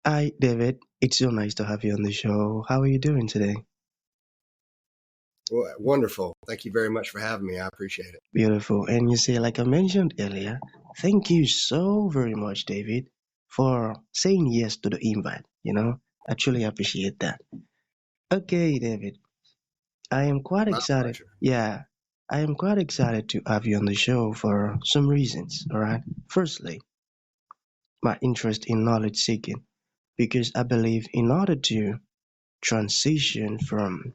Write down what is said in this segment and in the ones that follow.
Hi, David. It's so nice to have you on the show. How are you doing today? Well, wonderful. Thank you very much for having me. I appreciate it. Beautiful. And you see, like I mentioned earlier, thank you so very much, David, for saying yes to the invite. I truly appreciate that. Okay, David, I am quite My excited. pleasure. Yeah, I am quite excited to have you on the show for some reasons. All right. Firstly, my interest in knowledge seeking, because I believe in order to transition from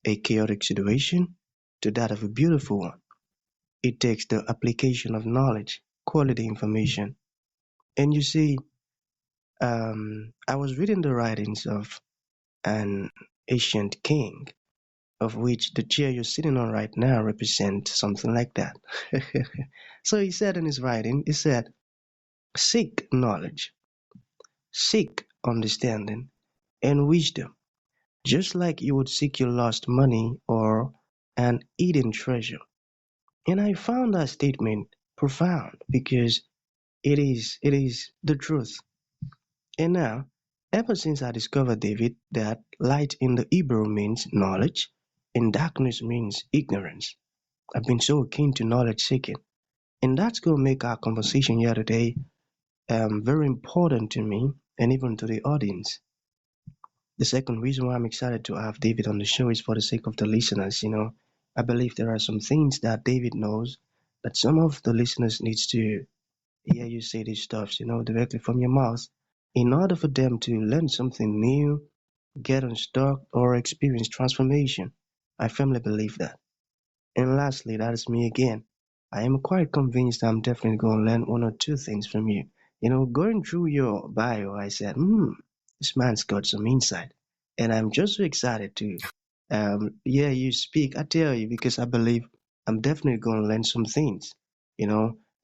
a chaotic situation to that of a beautiful one, it takes the application of knowledge, quality information. And you see, I was reading the writings of an ancient king, of which the chair you're sitting on right now represents something like that. So he said in his writing, he said, seek knowledge, seek understanding and wisdom, just like you would seek your lost money or an hidden treasure. And I found that statement profound because it is the truth. And now, ever since I discovered, David, that light in the Hebrew means knowledge and darkness means ignorance, I've been so keen to knowledge seeking. And that's going to make our conversation here today very important to me and even to the audience. The second reason why I'm excited to have David on the show is for the sake of the listeners. I believe there are some things that David knows that some of the listeners needs to hear you say these stuffs, directly from your mouth in order for them to learn something new, get unstuck, or experience transformation. I firmly believe that. And lastly, that is me again. I am quite convinced I'm definitely going to learn one or two things from you. Going through your bio, I said, this man's got some insight. And I'm just so excited to hear you speak. I tell you, because I believe I'm definitely going to learn some things,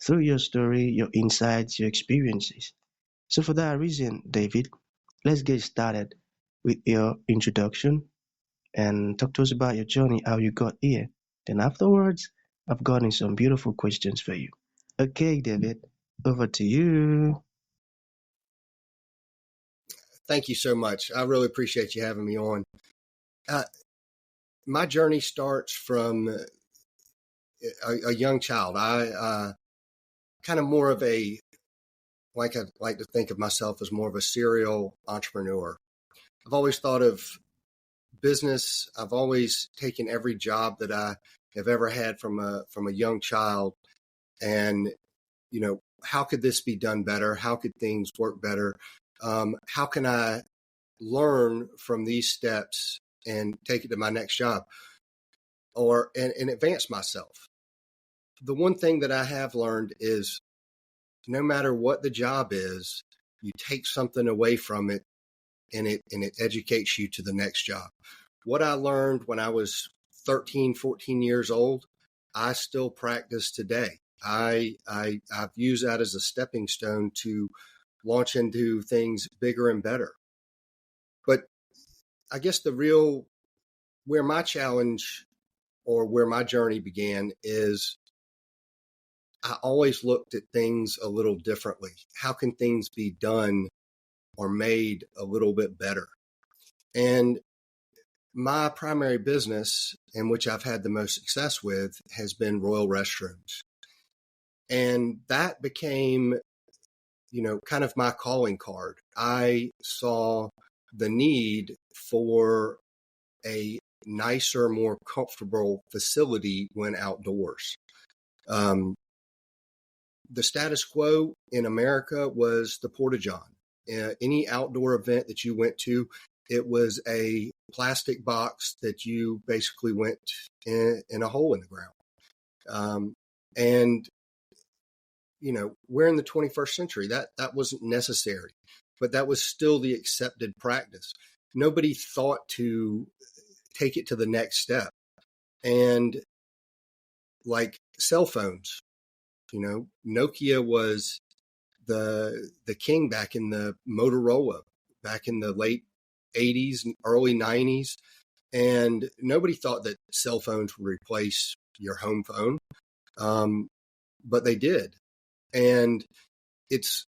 through your story, your insights, your experiences. So, for that reason, David, let's get started with your introduction and talk to us about your journey, how you got here. Then afterwards, I've gotten some beautiful questions for you. Okay, David, over to you. Thank you so much. I really appreciate you having me on. Uh, my journey starts from a young child. I kind of more of a I like to think of myself as more of a serial entrepreneur. I've always thought of business. I've always taken every job that I have ever had from a young child, and how could this be done better? How could things work better? How can I learn from these steps and take it to my next job and advance myself? The one thing that I have learned is no matter what the job is, you take something away from it and it educates you to the next job. What I learned when I was 13, 14 years old, I still practice today. I've used that as a stepping stone to launch into things bigger and better. But I guess where my challenge or where my journey began is I always looked at things a little differently. How can things be done or made a little bit better? And my primary business, in which I've had the most success with, has been Royal Restrooms. And that became, kind of my calling card. I saw the need for a nicer, more comfortable facility when outdoors. Um, the status quo in America was the porta john. Any outdoor event that you went to, it was a plastic box that you basically went in a hole in the ground. And we're in the 21st century. That wasn't necessary, but that was still the accepted practice. Nobody thought to take it to the next step. And like cell phones, Nokia was the king back in the Motorola, back in the late 80s and early 90s. And nobody thought that cell phones would replace your home phone. But they did. And it's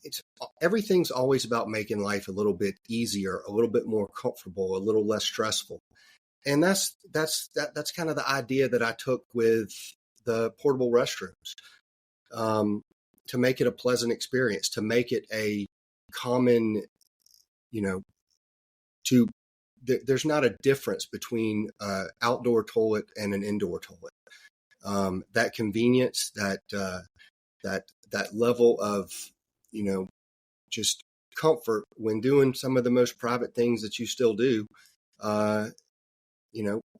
it's everything's always about making life a little bit easier, a little bit more comfortable, a little less stressful. And that's kind of the idea that I took with the portable restrooms, to make it a pleasant experience, to make it a common, you know, to there's not a difference between an outdoor toilet and an indoor toilet. That convenience, that level of, just comfort when doing some of the most private things that you still do,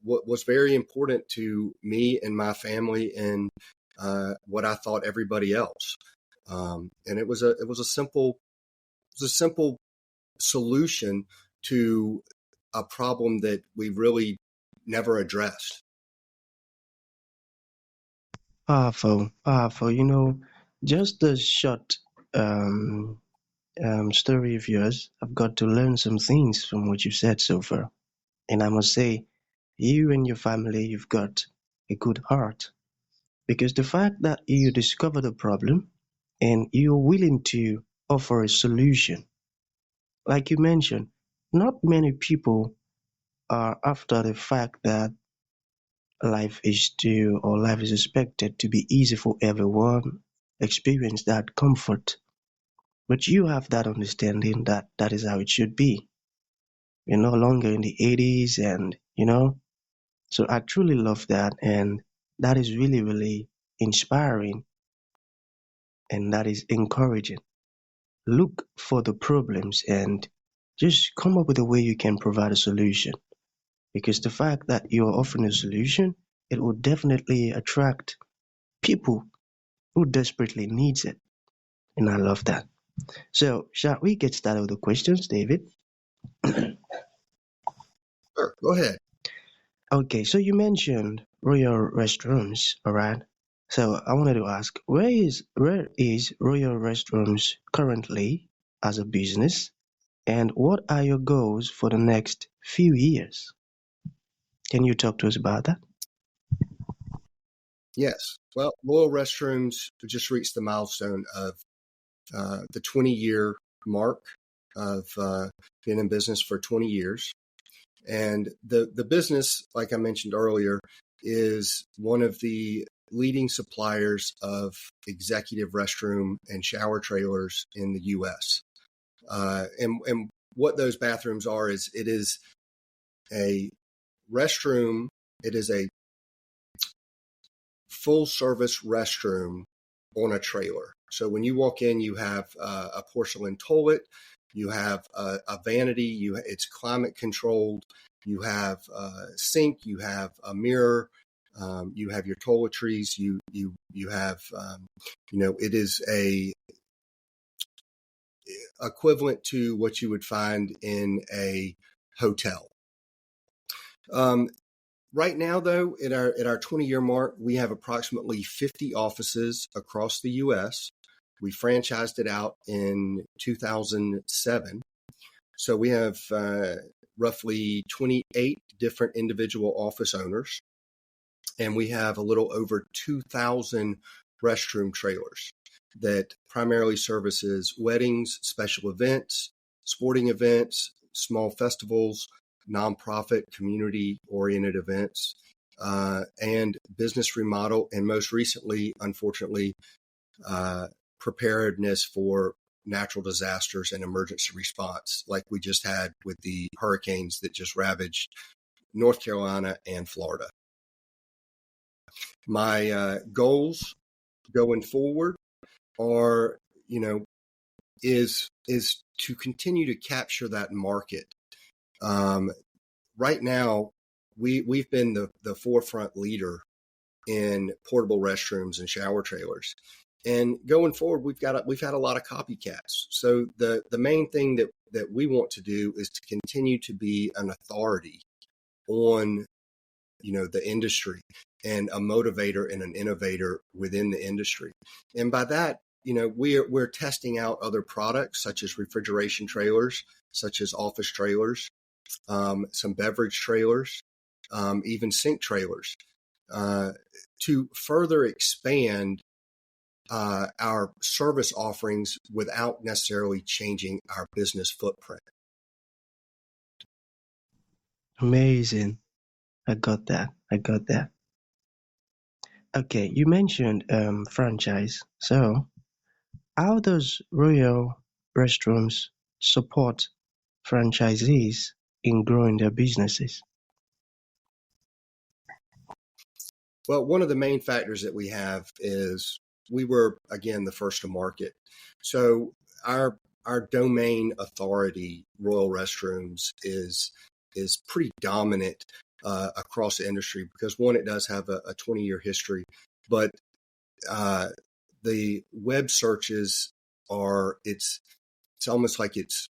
what was very important to me and my family, and what I thought everybody else. And it was a simple solution to a problem that we really never addressed. Powerful, powerful. Just a short um, story of yours, I've got to learn some things from what you said so far. And I must say, you and your family, you've got a good heart. Because the fact that you discovered a problem and you're willing to offer a solution, like you mentioned, not many people are after the fact that life is expected to be easy for everyone, experience that comfort. But you have that understanding that that is how it should be. We're no longer in the 80s, and so I truly love that, and that is really, really inspiring, and that is encouraging. Look for the problems and just come up with a way you can provide a solution. Because the fact that you're offering a solution, it will definitely attract people who desperately needs it. And I love that. So shall we get started with the questions, David? Sure, go ahead. Okay, so you mentioned Royal Restrooms, alright? So I wanted to ask, where is Royal Restrooms currently as a business, and what are your goals for the next few years? Can you talk to us about that? Yes. Well, Royal Restrooms just reached the milestone of the 20-year mark of being in business for 20 years. And the business, like I mentioned earlier, is one of the leading suppliers of executive restroom and shower trailers in the U.S. And what those bathrooms are is, it is a restroom. It is a full service restroom on a trailer. So when you walk in, you have a porcelain toilet, you have a vanity, it's climate controlled, you have a sink, you have a mirror, you have your toiletries, you have it is a equivalent to what you would find in a hotel. Right now, though, at our 20-year mark, we have approximately 50 offices across the U.S. We franchised it out in 2007. So we have roughly 28 different individual office owners, and we have a little over 2,000 restroom trailers that primarily services weddings, special events, sporting events, small festivals, nonprofit, community-oriented events, and business remodel, and most recently, unfortunately, preparedness for natural disasters and emergency response, like we just had with the hurricanes that just ravaged North Carolina and Florida. My goals going forward are, is to continue to capture that market. Right now, we've been the forefront leader in portable restrooms and shower trailers, and going forward, we've had a lot of copycats. So the main thing that we want to do is to continue to be an authority on the industry, and a motivator and an innovator within the industry. And by that, we're testing out other products such as refrigeration trailers, such as office trailers, some beverage trailers, even sink trailers, to further expand our service offerings without necessarily changing our business footprint. Amazing. I got that. I got that. Okay, you mentioned franchise. So, how does Royal Restrooms support franchisees in growing their businesses? Well, one of the main factors that we have is we were, again, the first to market. So our domain authority, Royal Restrooms, is pretty dominant across the industry because one, it does have a 20-year history, but uh, the web searches are it's almost like it's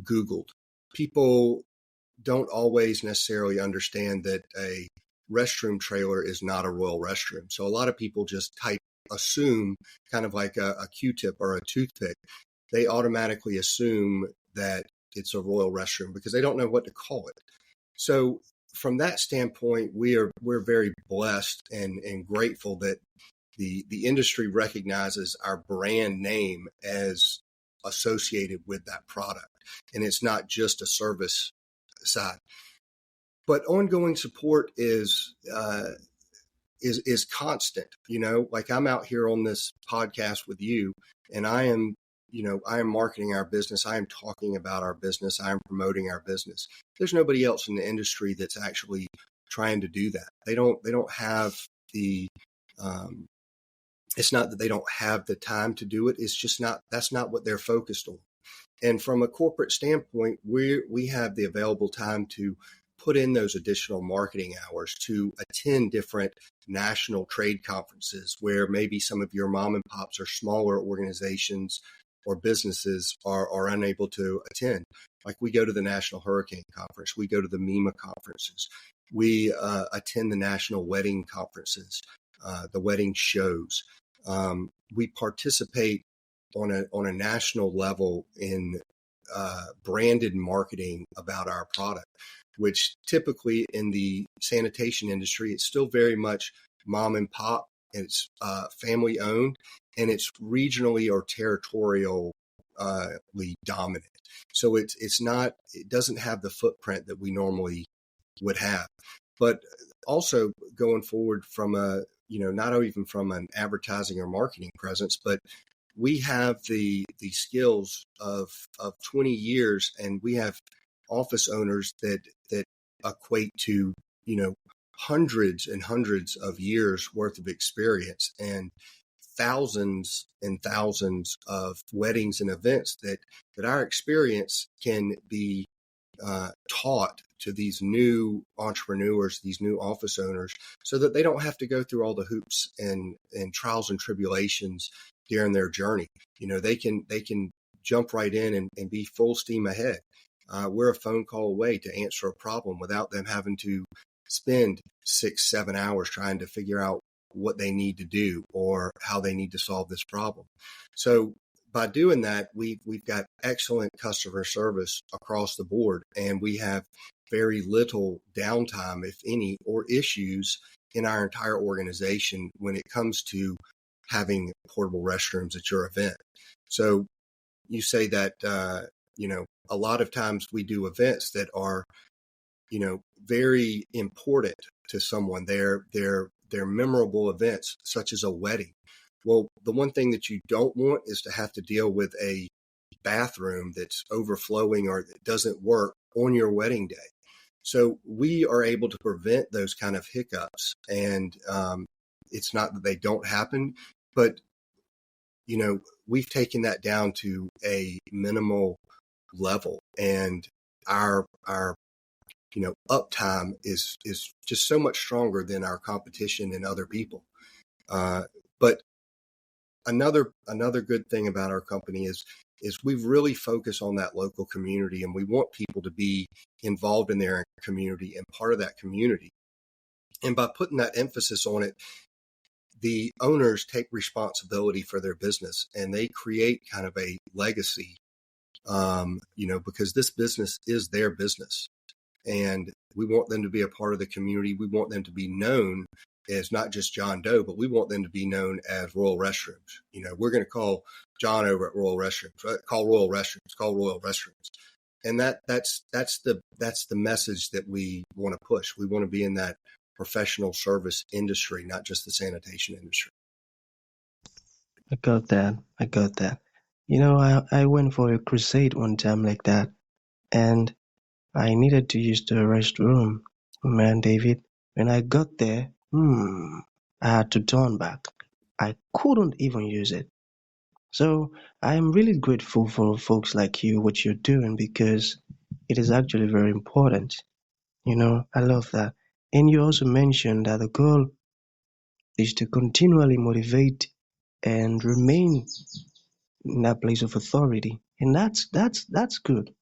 Googled. People don't always necessarily understand that a restroom trailer is not a Royal restroom. So a lot of people just assume, kind of like a Q-tip or a toothpick. They automatically assume that it's a Royal restroom because they don't know what to call it. So from that standpoint, we're very blessed and grateful that the industry recognizes our brand name as associated with that product. And it's not just a service side. But ongoing support is constant. Like I'm out here on this podcast with you, and I am marketing our business. I am talking about our business. I am promoting our business. There's nobody else in the industry that's actually trying to do that. They don't have the it's not that they don't have the time to do it. It's just that's not what they're focused on. And from a corporate standpoint, we have the available time to put in those additional marketing hours to attend different national trade conferences where maybe some of your mom and pops or smaller organizations or businesses are unable to attend. Like we go to the National Hurricane Conference, we go to the MEMA conferences, we attend the national wedding conferences, the wedding shows. We participate on a national level in branded marketing about our product, which typically in the sanitation industry, it's still very much mom and pop. It's family owned, and it's regionally or territorially dominant. So it doesn't have the footprint that we normally would have. But also going forward from not even from an advertising or marketing presence, but we have the skills of 20 years, and we have office owners that equate to hundreds and hundreds of years worth of experience and thousands and thousands of weddings and events that our experience can be taught to these new entrepreneurs, these new office owners, so that they don't have to go through all the hoops and trials and tribulations during their journey. They can jump right in and be full steam ahead. We're a phone call away to answer a problem without them having to spend 6-7 hours trying to figure out what they need to do or how they need to solve this problem. So by doing that, we've got excellent customer service across the board, and we have very little downtime, if any, or issues in our entire organization when it comes to having portable restrooms at your event. So you say that, a lot of times we do events that are, very important to someone. They're memorable events, such as a wedding. Well, the one thing that you don't want is to have to deal with a bathroom that's overflowing or that doesn't work on your wedding day. So we are able to prevent those kind of hiccups. And it's not that they don't happen, but, we've taken that down to a minimal level. And our uptime is just so much stronger than our competition and other people. But another good thing about our company is we've really focused on that local community, and we want people to be involved in their community and part of that community. And by putting that emphasis on it, the owners take responsibility for their business and they create kind of a legacy, because this business is their business. And we want them to be a part of the community. We want them to be known as not just John Doe, but we want them to be known as Royal Restrooms. We're going to call John over at Royal Restrooms, call Royal Restrooms, call Royal Restrooms. And that's the message that we want to push. We want to be in that professional service industry, not just the sanitation industry. I got that. I got that. I went for a crusade one time like that, and I needed to use the restroom. Man, David, when I got there, I had to turn back. I couldn't even use it. So I am really grateful for folks like you, what you're doing, because it is actually very important. I love that. And you also mentioned that the goal is to continually motivate and remain in that place of authority. And that's good,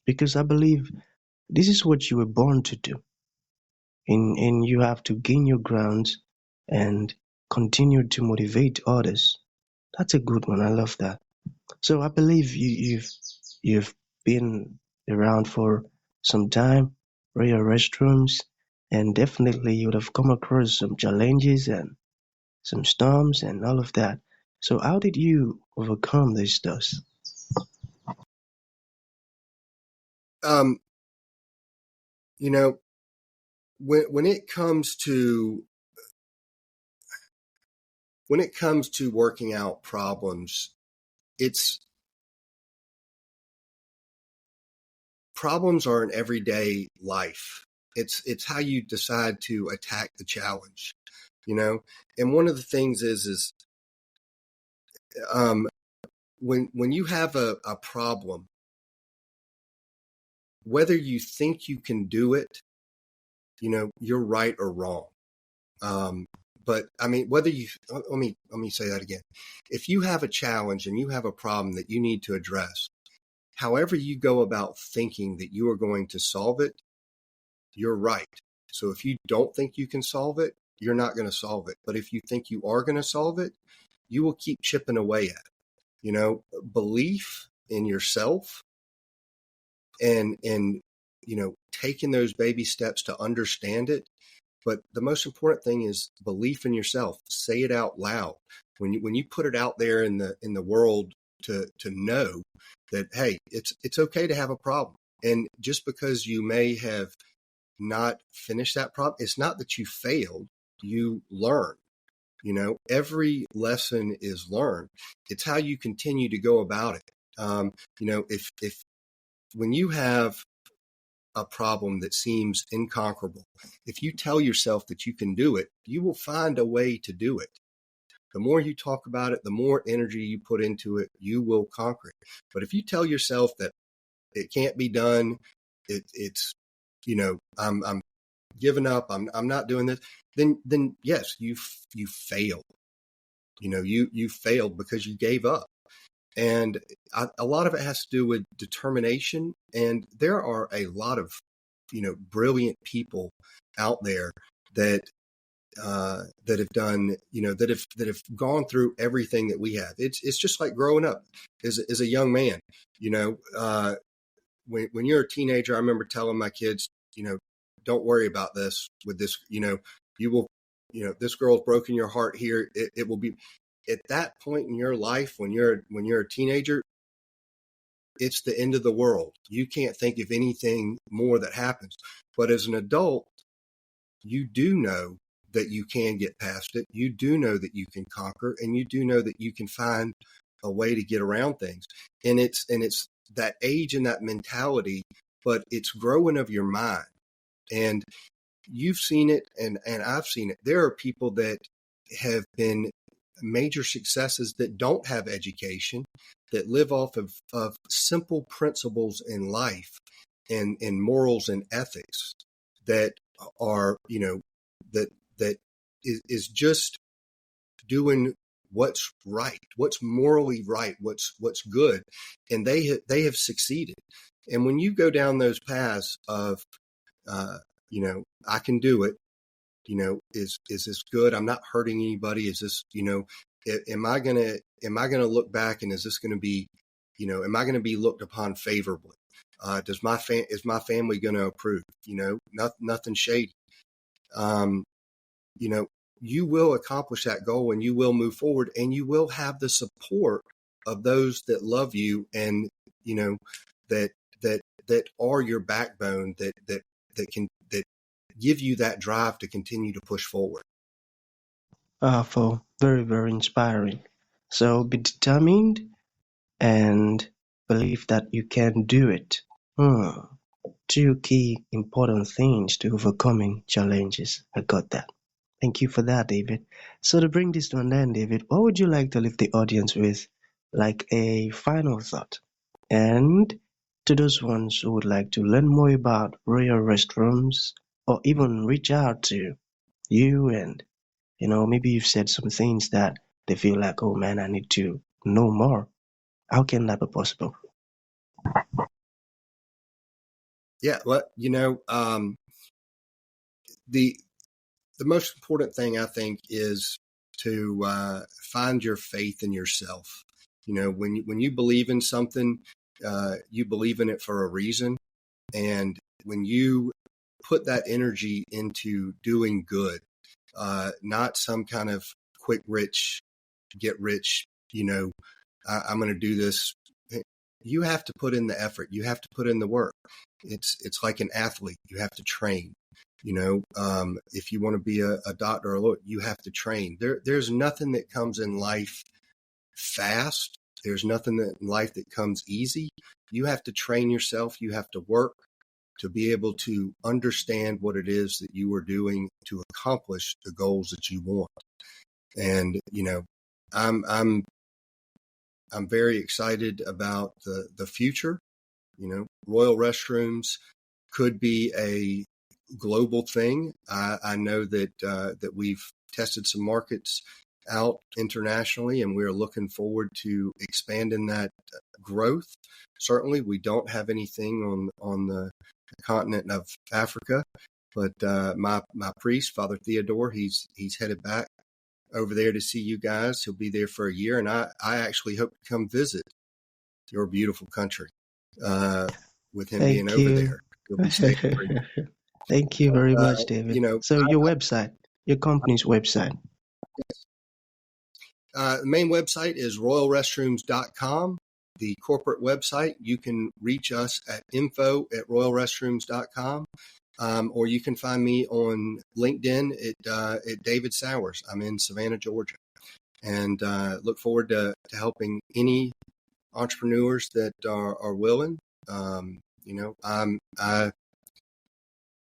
because I believe this is what you were born to do. And you have to gain your grounds and continue to motivate others. That's a good one. I love that. So I believe you've been around for some time, Royal Restrooms, and definitely you would have come across some challenges and some storms and all of that. So how did you overcome these stuff? Um, you know, when it comes to working out problems, it's problems are an everyday life. It's how you decide to attack the challenge, And one of the things is when you have a problem, whether you think you can do it, you're right or wrong. But I mean, let me say that again. If you have a challenge and you have a problem that you need to address, however you go about thinking that you are going to solve it, you're right. So if you don't think you can solve it, you're not going to solve it. But if you think you are going to solve it, you will keep chipping away at it. Belief in yourself and taking those baby steps to understand it. But the most important thing is belief in yourself. Say it out loud. When you put it out there in the world to know that, hey, it's okay to have a problem. And just because you may have not finished that problem, it's not that you failed. You learn. Every lesson is learned. It's how you continue to go about it. If when you have a problem that seems inconquerable, if you tell yourself that you can do it, you will find a way to do it. The more you talk about it, the more energy you put into it, you will conquer it. But if you tell yourself that it can't be done, it's I'm giving up, I'm not doing this, then yes, you failed. You failed because you gave up. And a lot of it has to do with determination. And there are a lot of, brilliant people out there that have done, that have gone through everything that we have. It's just like growing up as a young man. When you're a teenager, I remember telling my kids, don't worry about this with this. You will, this girl's broken your heart here. It will be. At that point in your life, when you're a teenager, it's the end of the world. You can't think of anything more that happens. But as an adult, you do know that you can get past it. You do know that you can conquer, and you do know that you can find a way to get around things. And it's that age and that mentality, but it's growing of your mind. And you've seen it, and I've seen it. There are people that have been major successes that don't have education, that live off of simple principles in life and morals and ethics that are, that is just doing what's right, what's morally right, what's good. And they have succeeded. And when you go down those paths of, I can do it, is this good? I'm not hurting anybody. Is this, am I gonna look back, and is this gonna be, am I gonna be looked upon favorably? Is my family gonna approve? Nothing shady. you will accomplish that goal and you will move forward and you will have the support of those that love you and, that, that are your backbone that give you that drive to continue to push forward. Powerful, very, very inspiring. So be determined and believe that you can do it. Two key important things to overcoming challenges. I got that. Thank you for that, David. So to bring this to an end, David, what would you like to leave the audience with, like a final thought? And to those ones who would like to learn more about Royal Restrooms or even reach out to you and, maybe you've said some things that they feel like, oh man, I need to know more. How can that be possible? Yeah. Well, the most important thing I think is to find your faith in yourself. When you believe in something, you believe in it for a reason. And when you put that energy into doing good, not some kind of get rich, I'm going to do this. You have to put in the effort. You have to put in the work. It's like an athlete. You have to train. If you want to be a doctor or a lawyer, you have to train. There's nothing that comes in life fast. There's nothing in life that comes easy. You have to train yourself. You have to work to be able to understand what it is that you are doing to accomplish the goals that you want. And, I'm very excited about the future. Royal Restrooms could be a global thing. I know that we've tested some markets out internationally, and we're looking forward to expanding that growth. Certainly, we don't have anything on the continent of Africa, but my priest, Father Theodore, he's headed back over there to see you guys. He'll be there for a year, and I actually hope to come visit your beautiful country with him being Thank over you. there. He'll be staying for a year. Thank you very much, David. So I, your website, your company's website. The main website is royalrestrooms.com. The corporate website, you can reach us at info@royalrestrooms.com. Or you can find me on LinkedIn at David Sauers. I'm in Savannah, Georgia, and look forward to helping any entrepreneurs that are willing.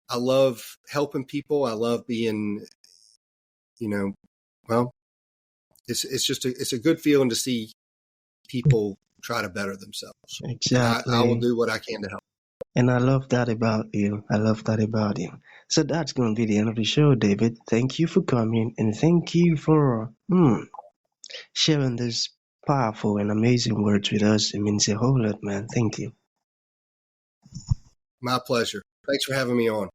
I love helping people. I love being, well, it's just it's a good feeling to see people try to better themselves, and I will Exactly. do what I can to help. And I love that about you. I love that about you. So that's going to be the end of the show, David. Thank you for coming and thank you for sharing this powerful and amazing words with us. It means a whole lot, man. Thank you. My pleasure. Thanks for having me on.